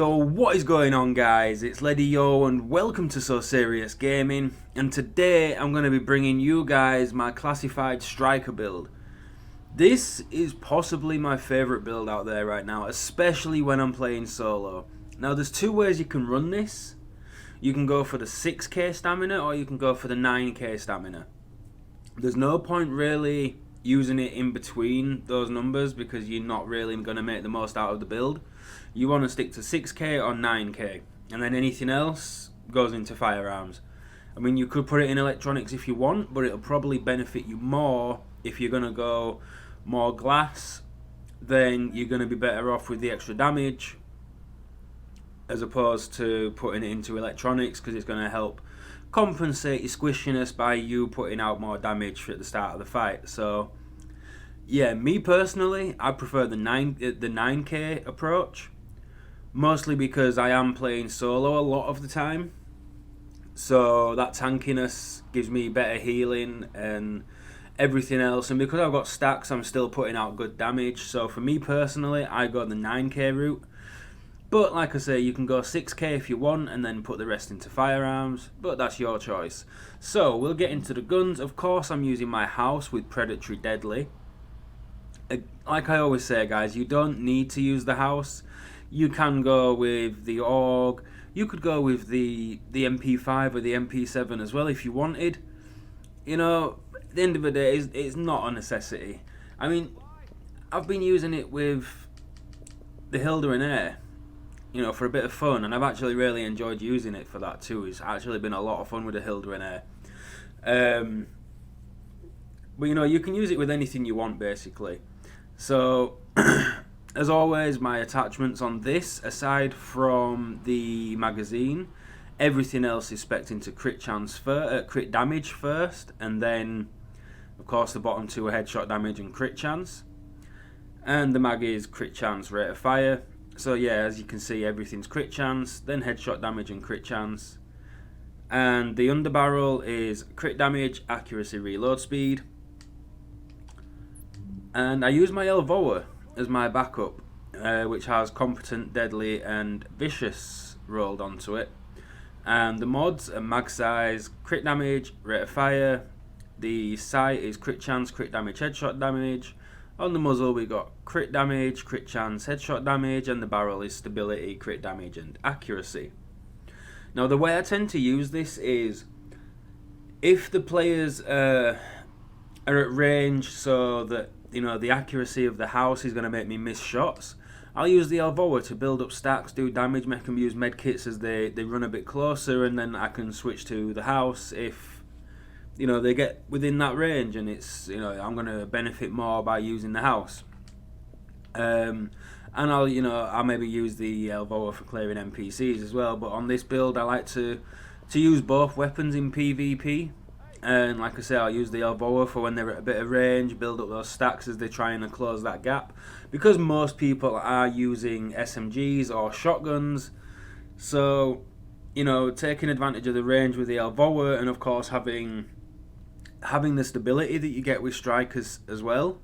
Yo, what is going on, guys? It's Lady Yo and welcome to So Serious Gaming, and today I'm going to be bringing you guys my classified striker build. This is possibly my favourite build out there right now, especially when I'm playing solo. Now there's two ways you can run this. You can go for the 6k stamina or you can go for the 9k stamina. There's no point really using it in between those numbers because you're not really going to make the most out of the build. You want to stick to 6k or 9k, and then anything else goes into firearms. I mean, you could put it in electronics if you want, but it'll probably benefit you more if you're going to go more glass. Then you're going to be better off with the extra damage as opposed to putting it into electronics, because it's going to help compensate your squishiness by you putting out more damage at the start of the fight. So yeah, me personally, I prefer the 9k approach, mostly because I am playing solo a lot of the time, so that tankiness gives me better healing and everything else, and because I've got stacks I'm still putting out good damage. So for me personally, I go the 9k route. But like I say, you can go 6k if you want and then put the rest into firearms, but that's your choice. So we'll get into the guns. Of course I'm using my house with Predatory Deadly. Like I always say, guys, you don't need to use the house. You can go with the AUG, you could go with the MP5 or the MP7 as well if you wanted. You know, at the end of the day, it's not a necessity. I mean, I've been using it with the Hilda and Air, you know, for a bit of fun, and I've actually really enjoyed using it for that too. It's actually been a lot of fun with the Hilda and Air. But you know, you can use it with anything you want basically. So as always, my attachments on this, aside from the magazine, everything else is spec'd into crit damage first, and then of course the bottom two are headshot damage and crit chance, and the mag is crit chance, rate of fire. So yeah, as you can see, everything's crit chance, then headshot damage and crit chance. And the underbarrel is crit damage, accuracy, reload speed. And I use my Elvoa as my backup, which has competent, deadly and vicious rolled onto it. And the mods are mag size, crit damage, rate of fire. The sight is crit chance, crit damage, headshot damage. On the muzzle we got crit damage, crit chance, headshot damage, and the barrel is stability, crit damage and accuracy. Now the way I tend to use this is, if the players are at range so that, you know, the accuracy of the house is going to make me miss shots, I'll use the Elvoa to build up stacks, do damage, make them use medkits as they run a bit closer, and then I can switch to the house if, you know, they get within that range, and it's, you know, I'm going to benefit more by using the house. And I'll maybe use the Elvoa for clearing NPCs as well. But on this build, I like to use both weapons in PvP. And like I say, I'll use the Elvoa for when they're at a bit of range, build up those stacks as they're trying to close that gap. Because most people are using SMGs or shotguns, so, you know, taking advantage of the range with the Elvoa, and of course having the stability that you get with strikers as well,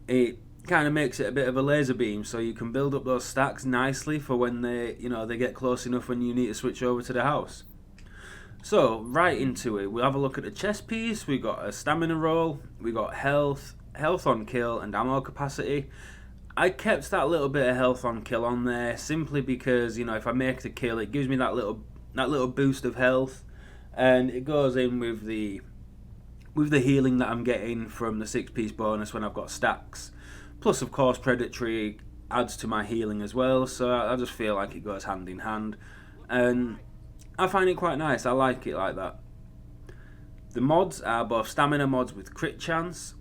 it kind of makes it a bit of a laser beam, so you can build up those stacks nicely for when they get close enough when you need to switch over to the house. So right into it, we'll have a look at the chest piece. We got a stamina roll, we got health on kill and ammo capacity. I kept that little bit of health on kill on there simply because, you know, if I make the kill, it gives me that little boost of health, and it goes in with the healing that I'm getting from the 6-piece bonus when I've got stacks. Plus, of course, Predatory adds to my healing as well, so I just feel like it goes hand in hand. And I find it quite nice, I like it like that. The mods are both stamina mods with crit chance.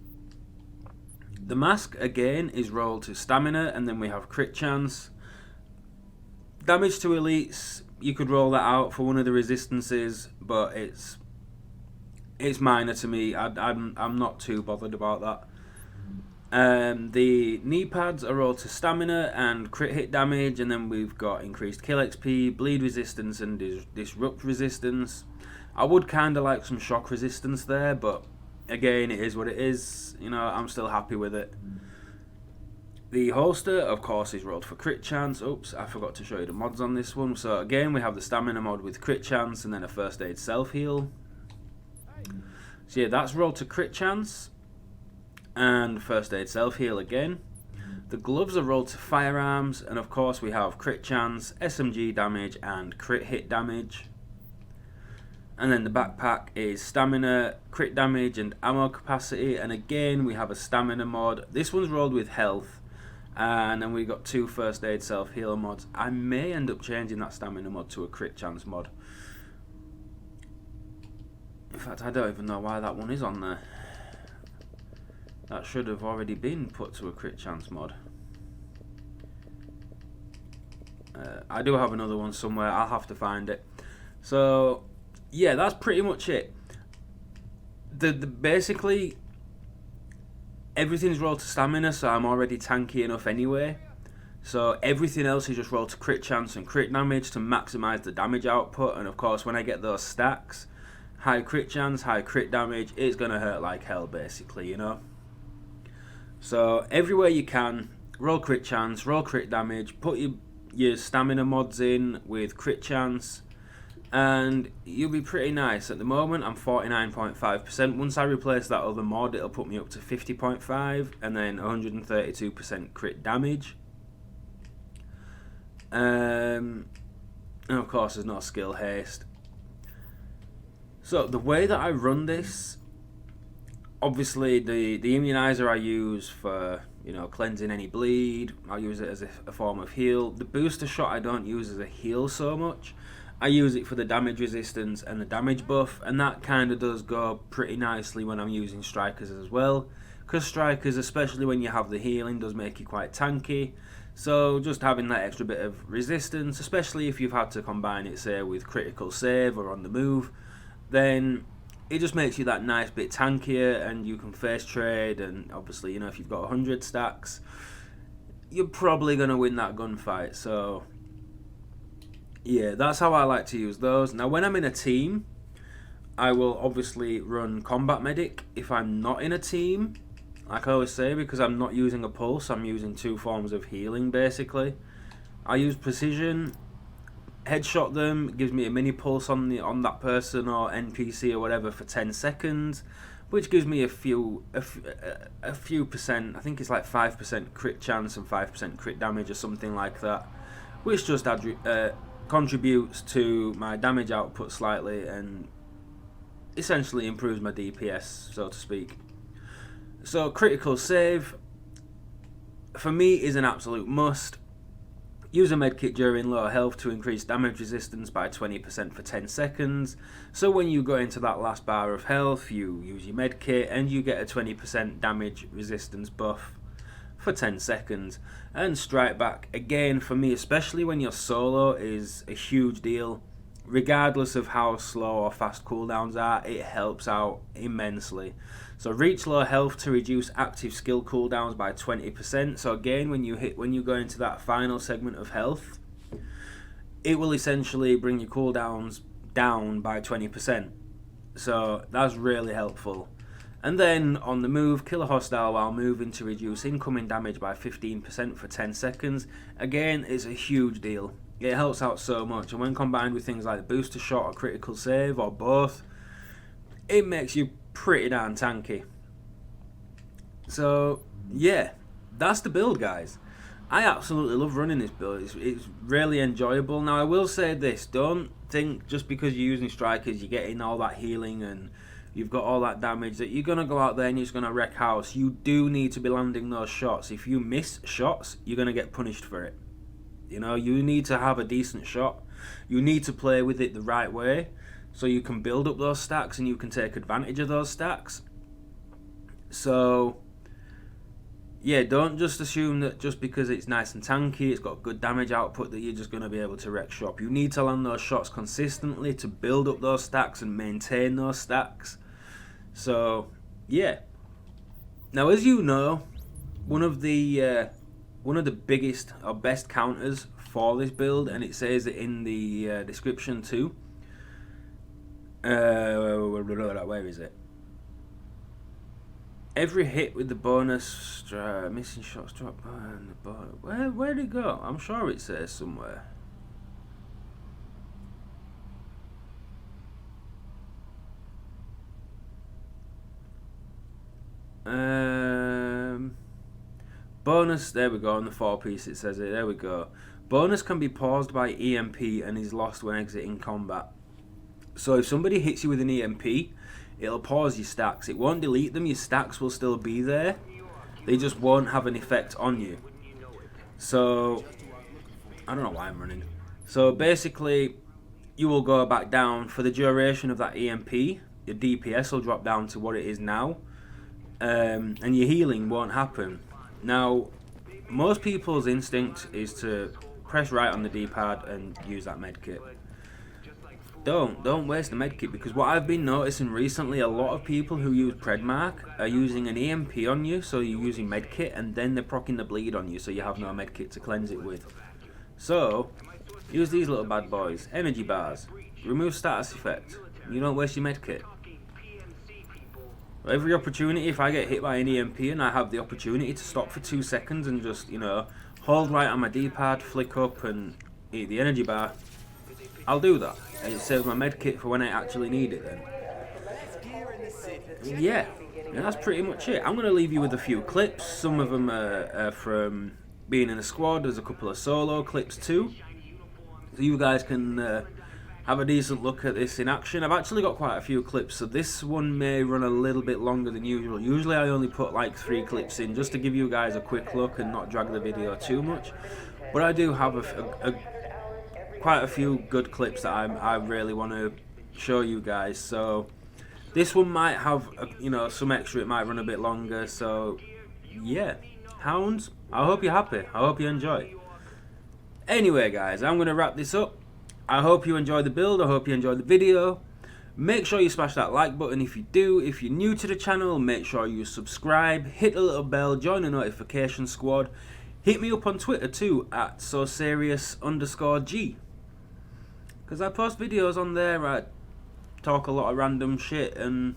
The mask, again, is rolled to stamina, and then we have crit chance. Damage to elites, you could roll that out for one of the resistances, but it's minor to me. I'm not too bothered about that. The knee pads are rolled to stamina and crit hit damage, and then we've got increased kill XP, bleed resistance and disrupt resistance. I would kind of like some shock resistance there, but again, it is what it is. You know, I'm still happy with it. The holster, of course, is rolled for crit chance. Oops, I forgot to show you the mods on this one. So again, we have the stamina mod with crit chance and then a first aid self-heal. So yeah, that's rolled to crit chance and first aid self-heal again. The gloves are rolled to firearms, and of course we have crit chance, SMG damage and crit hit damage. And then the backpack is stamina, crit damage and ammo capacity, and again we have a stamina mod. This one's rolled with health. And then we got 2 first aid self-heal mods. I may end up changing that stamina mod to a crit chance mod. In fact, I don't even know why that one is on there. That should have already been put to a crit chance mod. I do have another one somewhere. I'll have to find it. So yeah, that's pretty much it. Basically, everything's rolled to stamina, so I'm already tanky enough anyway. So everything else is just rolled to crit chance and crit damage to maximise the damage output. And of course, when I get those stacks, high crit chance, high crit damage, it's going to hurt like hell basically, you know. So everywhere you can, roll crit chance, roll crit damage, put your stamina mods in with crit chance, and you'll be pretty nice. At the moment I'm 49.5%. Once I replace that other mod, it'll put me up to 50.5 and then 132% crit damage. And of course there's no skill haste. So the way that I run this, obviously the immunizer I use for, you know, cleansing any bleed. I'll use it as a form of heal. The booster shot I don't use as a heal so much. I use it for the damage resistance and the damage buff, and that kind of does go pretty nicely when I'm using strikers as well, because strikers, especially when you have the healing, does make you quite tanky. So just having that extra bit of resistance, especially if you've had to combine it, say, with critical save or on the move, then it just makes you that nice bit tankier, and you can face trade. And obviously, you know, if you've got 100 stacks, you're probably going to win that gunfight. So yeah, that's how I like to use those. Now when I'm in a team, I will obviously run combat medic. If I'm not in a team, like I always say, because I'm not using a pulse, I'm using 2 forms of healing basically. I use precision, headshot them, it gives me a mini pulse on that person or NPC or whatever for 10 seconds, which gives me a few percent. I think it's like 5% crit chance and 5% crit damage or something like that, which just contributes to my damage output slightly and essentially improves my DPS, so to speak. So critical save for me is an absolute must. Use a medkit during low health to increase damage resistance by 20% for 10 seconds. So when you go into that last bar of health, you use your medkit and you get a 20% damage resistance buff for 10 seconds. And strike back, again, for me, especially when you're solo, is a huge deal. Regardless of how slow or fast cooldowns are, it helps out immensely. So reach low health to reduce active skill cooldowns by 20%. So again, when you go into that final segment of health, it will essentially bring your cooldowns down by 20%. So that's really helpful. And then on the move, kill a hostile while moving to reduce incoming damage by 15% for 10 seconds. Again, it's a huge deal. It helps out so much, and when combined with things like the booster shot or critical save or both, it makes you pretty darn tanky. So yeah, that's the build, guys. I absolutely love running this build. It's really enjoyable. Now I will say this, don't think just because you're using strikers you're getting all that healing and you've got all that damage that you're going to go out there and you're just going to wreck house. You do need to be landing those shots. If you miss shots, you're going to get punished for it. You know, you need to have a decent shot. You need to play with it the right way so you can build up those stacks and you can take advantage of those stacks. So yeah, don't just assume that just because it's nice and tanky, it's got good damage output, that you're just going to be able to wreck shop. You need to land those shots consistently to build up those stacks and maintain those stacks. So yeah. Now, as you know, one of the biggest or best counters for this build, and it says it in the description too. Where is it? Every hit with the bonus missing shots drop. Where did it go? I'm sure it says somewhere. Bonus. There we go. On the 4-piece, it says it. There we go. Bonus can be paused by EMP and is lost when exiting combat. So if somebody hits you with an EMP, it'll pause your stacks. It won't delete them. Your stacks will still be there. They just won't have an effect on you. So I don't know why I'm running. So basically, you will go back down for the duration of that EMP. Your DPS will drop down to what it is now, and your healing won't happen. Now, most people's instinct is to press right on the D-pad and use that medkit. Don't waste the medkit, because what I've been noticing recently, a lot of people who use Predmark are using an EMP on you, so you're using medkit, and then they're proccing the bleed on you, so you have no medkit to cleanse it with. So use these little bad boys. Energy bars. Remove status effect. You don't waste your medkit. Every opportunity, if I get hit by an EMP and I have the opportunity to stop for 2 seconds and just, hold right on my D-pad, flick up and eat the energy bar, I'll do that. And it saves my medkit for when I actually need it then. Yeah, that's pretty much it. I'm going to leave you with a few clips. Some of them are from being in a squad. There's a couple of solo clips too. So you guys can have a decent look at this in action. I've actually got quite a few clips, so this one may run a little bit longer than usual. Usually I only put like 3 clips in just to give you guys a quick look and not drag the video too much. But I do have quite a few good clips that I really want to show you guys. So this one might have some extra. It might run a bit longer. So yeah, hounds, I hope you're happy. I hope you enjoy. Anyway guys, I'm going to wrap this up. I hope you enjoyed the build. I hope you enjoyed the video. Make sure you smash that like button if you do. If you're new to the channel, make sure you subscribe, hit the little bell, join the notification squad. Hit me up on Twitter too at SoSerious_G, because I post videos on there. I talk a lot of random shit and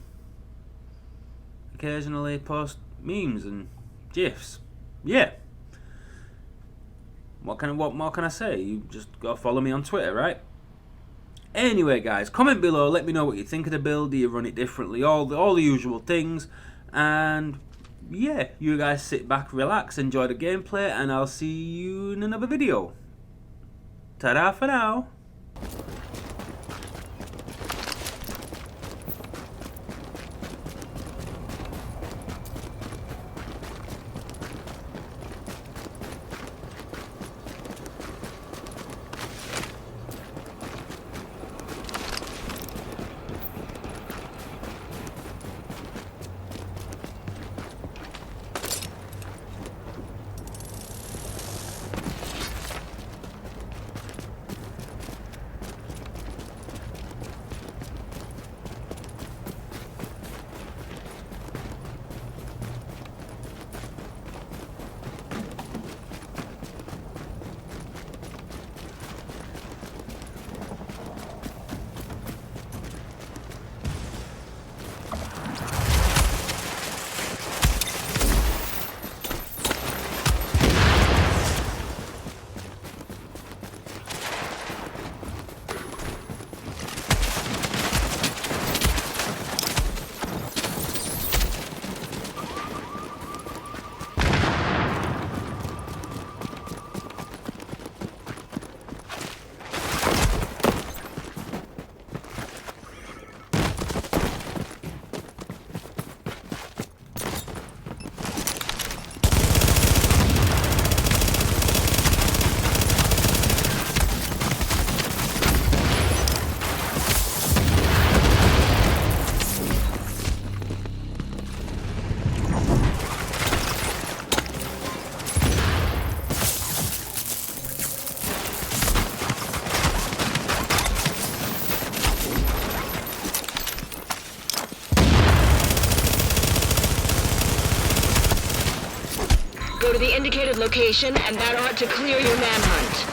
occasionally post memes and gifs. Yeah. What more can I say? You just go follow me on Twitter, right? Anyway, guys, comment below. Let me know what you think of the build. Do you run it differently? All the usual things. And yeah, you guys sit back, relax, enjoy the gameplay, and I'll see you in another video. Ta-da for now. Go to the indicated location, and that ought to clear your manhunt.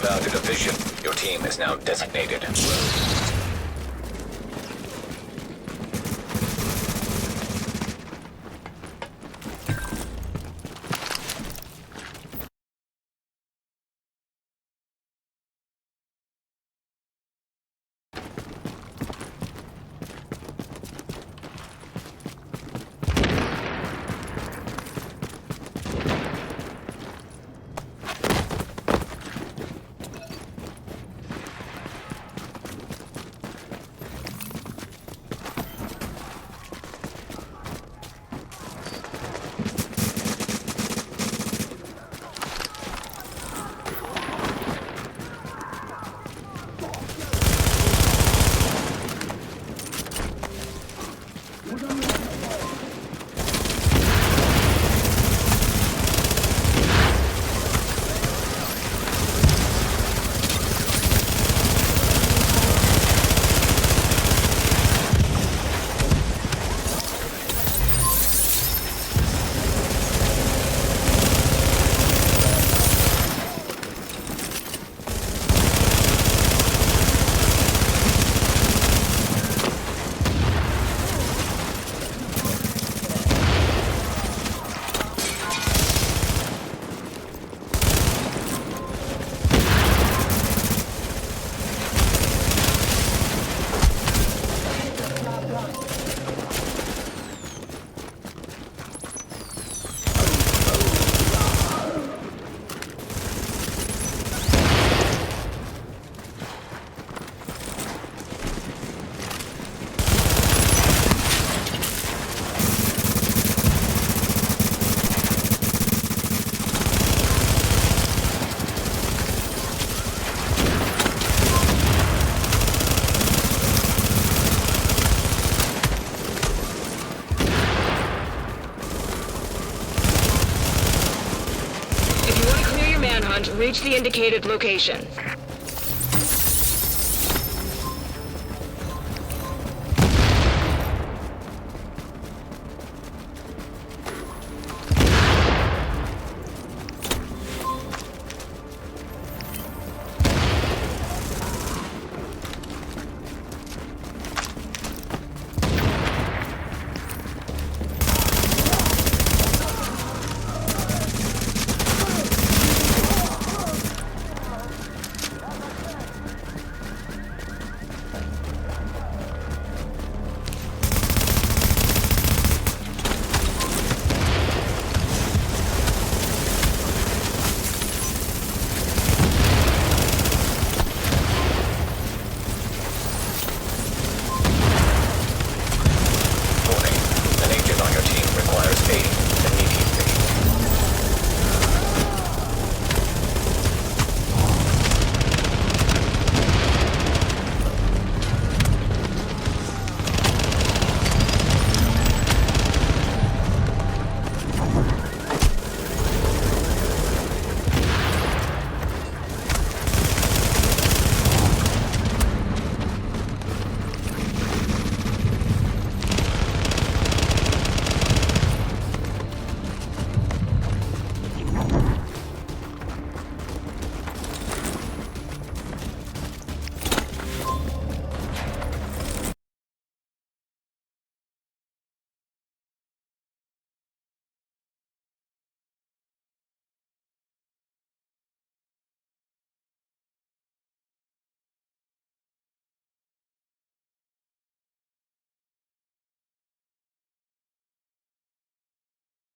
without a division. Your team is now designated. Reach the indicated location.